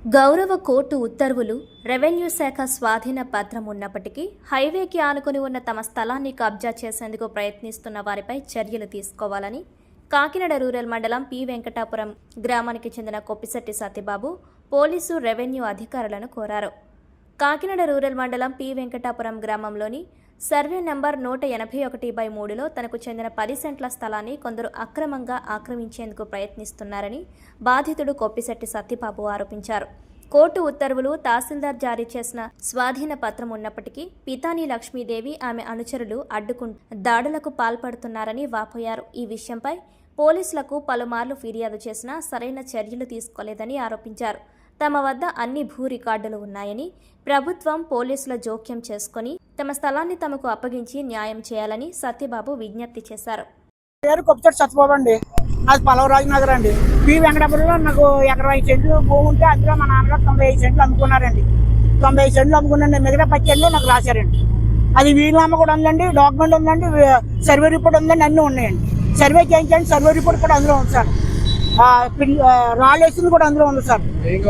గౌరవ కోర్టు ఉత్తర్వులు రెవెన్యూ శాఖ స్వాధీన పత్రం ఉన్నప్పటికీ హైవేకి ఆనుకుని ఉన్న తమ స్థలాన్ని కబ్జా చేసేందుకు ప్రయత్నిస్తున్న వారిపై చర్యలు తీసుకోవాలని కాకినాడ రూరల్ మండలం పి వెంకటాపురం గ్రామానికి చెందిన కొప్పిశెట్టి సత్యబాబు పోలీసు రెవెన్యూ అధికారులను కోరారు. కాకినాడ రూరల్ మండలం పి వెంకటాపురం గ్రామంలోని సర్వే నంబర్ 181/3లో తనకు చెందిన 10 సెంట్ల స్థలాన్ని కొందరు అక్రమంగా ఆక్రమించేందుకు ప్రయత్నిస్తున్నారని బాధితుడు కొప్పిశెట్టి సత్యబాబు ఆరోపించారు. కోర్టు ఉత్తర్వులు తహసీల్దార్ జారీ చేసిన స్వాధీన పత్రం ఉన్నప్పటికీ పితాని లక్ష్మీదేవి ఆమె అనుచరులు దాడులకు పాల్పడుతున్నారని వాపోయారు. ఈ విషయంపై పోలీసులకు పలుమార్లు ఫిర్యాదు చేసినా సరైన చర్యలు తీసుకోలేదని ఆరోపించారు. తమ వద్ద అన్ని భూ రికార్డులు ఉన్నాయని, ప్రభుత్వం పోలీసుల జోక్యం చేసుకుని తమ స్థలాన్ని తమకు అప్పగించి న్యాయం చేయాలని సత్యబాబు విజ్ఞప్తి చేశారు. పేరు కొప్పిశెట్టి సత్యబాబు అండి. అది పలవరాజు నగర్ అండి. పి వెంకటాపురంలో నాకు 25 సెంట్లు భూమి ఉంటే అందులో మా నాన్నగారు 95 సెంట్లు అమ్ముకున్నారండి. 95 సెంట్లు అమ్ముకున్నాండి. మిగతా 10 సెంట్లు నాకు రాశారండి. అది వీలునామా కూడా ఉందండి, డాక్యుమెంట్ ఉందండి, సర్వే రిపోర్ట్ ఉందండి, అన్నీ ఉన్నాయండి. సర్వే చేయించండి, సర్వే రిపోర్ట్ కూడా అందులో ఉంది సార్. రాళ్ళు వేసింది కూడా అందులో ఉంది సార్.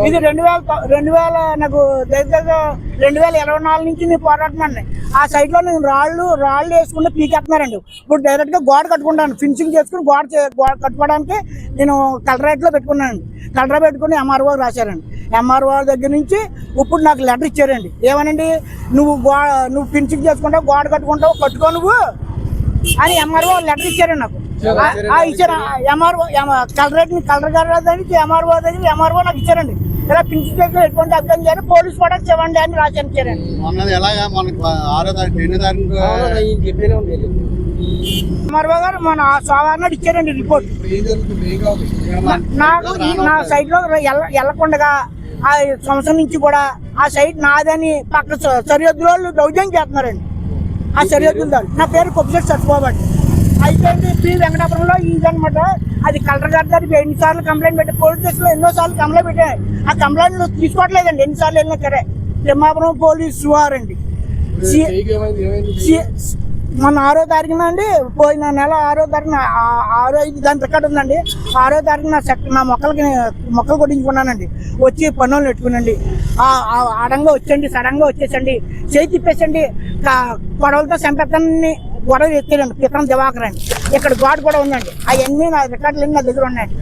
ఇది 2000 నాకు దగ్గర 2024 నుంచి నేను పోరాటమండి. ఆ సైడ్ లో నేను రాళ్ళు వేసుకుంటే పీకేస్తున్నారండి. ఇప్పుడు డైరెక్ట్ గా గోడ కట్టుకుంటాను, ఫినిషింగ్ చేసుకుని గోడ కట్టుకోవడానికి నేను కలెక్టరేట్ లో పెట్టుకున్నానండి. కలెక్టర్ పెట్టుకుని ఎంఆర్ఓ రాశారండి. ఎంఆర్ఓ దగ్గర నుంచి ఇప్పుడు నాకు లెటర్ ఇచ్చారండి. ఏమనండి, నువ్వు ఫినిషింగ్ చేసుకుంటావు, గోడ కట్టుకుంటావు, కట్టుకో నువ్వు అని ఎంఆర్ఓ లెటర్ ఇచ్చారండి నాకు. ఇచ్చారు ఎంఆర్ఓ కలెక్టర్ గారు దగ్గరికి ఎంఆర్ఓ నాకు ఇచ్చారండి. ఇలా ఫినిషింగ్ చేసి ఎటువంటి అభ్యర్థం చేయాలి, పోలీస్ కూడా ఇవ్వండి అని రాశాను ఇచ్చారండి. ఎంఆర్ఓ గారు మన సోమవారం ఇచ్చారండి రిపోర్ట్. నాకు నా సైడ్ లో వెళ్ళకుండగా ఆ సంవత్సరం నుంచి కూడా ఆ సైడ్ నాదని పక్క సరిహద్దుల వాళ్ళు దౌర్జన్యం చేస్తున్నారండి. ఆ సరిహద్దుల దాన్ని నా పేరు కొప్పిశెట్టి సత్యబాబు అండి. అయితే పి వెంకటాపురంలో ఇదనమాట. అది కలెక్టర్ గారి దగ్గరికి ఎన్నిసార్లు కంప్లైంట్ పెట్టారు, పోలీస్ స్టేషన్లో ఎన్నోసార్లు కంప్లైంట్ పెట్టారు. ఆ కంప్లైంట్లు తీసుకోవట్లేదండి. ఎన్నిసార్లు వెళ్ళినా సరే తిమ్మాపురం పోలీసు వారండి. మొన్న 6వ తారీఖున అండి, పోయిన నెల 6వ తారీఖున 6/5 దాని రికార్డు ఉందండి. 6వ తారీఖున నా మొక్కలు కొట్టించుకున్నానండి. వచ్చి పన్నులు పెట్టుకునండి. అడంగా వచ్చండి, సడన్గా వచ్చేసండి, చేయి తిప్పేసండి, గొడవలతో చంపేస్తానని గొడవ ఎత్తారండి. పితం దివాకర్ అండి. ఇక్కడ గోడ కూడా ఉందండి. అవన్నీ నా రికార్డులు నా దగ్గర ఉన్నాయండి.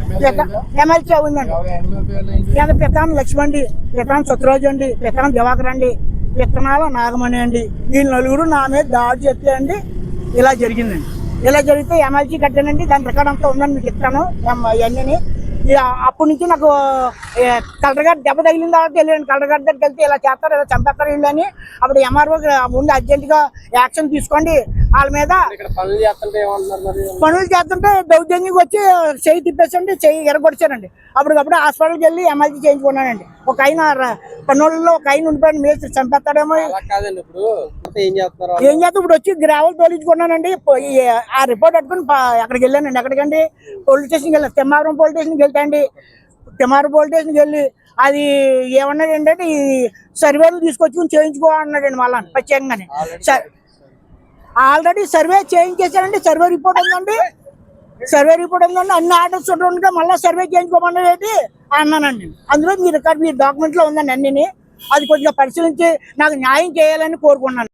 ఎమ్మెల్సీ ఉందండి. పితాన్ లక్ష్మి అండి, పితాన్ సత్యరాజు అండి, పితాన్ దివాకర్ అండి, విత్తనాల నాగమణి అండి. వీళ్ళు నలుగురు నా మీద దాడి చేస్తే అండి ఇలా జరిగిందండి. ఇలా జరిగితే ఎమ్మెల్సీ కట్టానండి. దాని రికార్డ్ అంతా ఉందని మీకు ఇస్తాను ఇవన్నీ. అప్పటి నుంచి నాకు కలెక్టర్ గారు దెబ్బ తగిలిన తర్వాత వెళ్ళండి. కలెక్టర్ గారి దగ్గరికి వెళ్తే ఇలా చేస్తారు, ఇలా చంపేస్తారు వీళ్ళు అని. అప్పుడు ఎంఆర్ఓ ముందు అర్జెంటుగా యాక్షన్ తీసుకోండి వాళ్ళ మీద. పనులు చేస్తుంటే దౌర్జన్యం వచ్చి చెయ్యి తిప్పేసండి, చెయ్యి ఎరగొడిచారండి. అప్పటికప్పుడు హాస్పిటల్కి వెళ్ళి ఎమ్మెల్సీ చేయించుకున్నానండి. ఒక ఆయన పనుల్లో ఒక ఆయన ఉండిపోయాడు, మేస్త్రి చంపేస్తాడేమో. ఏం చేస్తా ఇప్పుడు వచ్చి గ్రావెల్ తోలించుకున్నానండి. ఆ రిపోర్ట్ పెట్టుకుని అక్కడికి వెళ్ళానండి. ఎక్కడికండి, పోలీస్ స్టేషన్కి వెళ్ళాను. తిమ్మాపురం పోలీస్ స్టేషన్కి వెళ్తాండి. తిమ్మాపురం పోలీస్ స్టేషన్కి వెళ్ళి అది ఏమన్నాడు ఏంటంటే ఈ సర్వేలు తీసుకొచ్చుకుని చేయించుకో అన్నాడండి. మళ్ళా ప్రత్యేకంగానే ఆల్రెడీ సర్వే చేయించేసానండి. సర్వే రిపోర్ట్ ఉందండి. అన్ని ఆర్డర్స్ ఉంటే మళ్ళీ సర్వే చేయించుకోమన్నది అన్నానండి. అందులో మీ రికార్డ్ మీ డాక్యుమెంట్లో ఉందండి అన్ని. అది కొంచెం పరిశీలించి నాకు న్యాయం చేయాలని కోరుకున్నాను.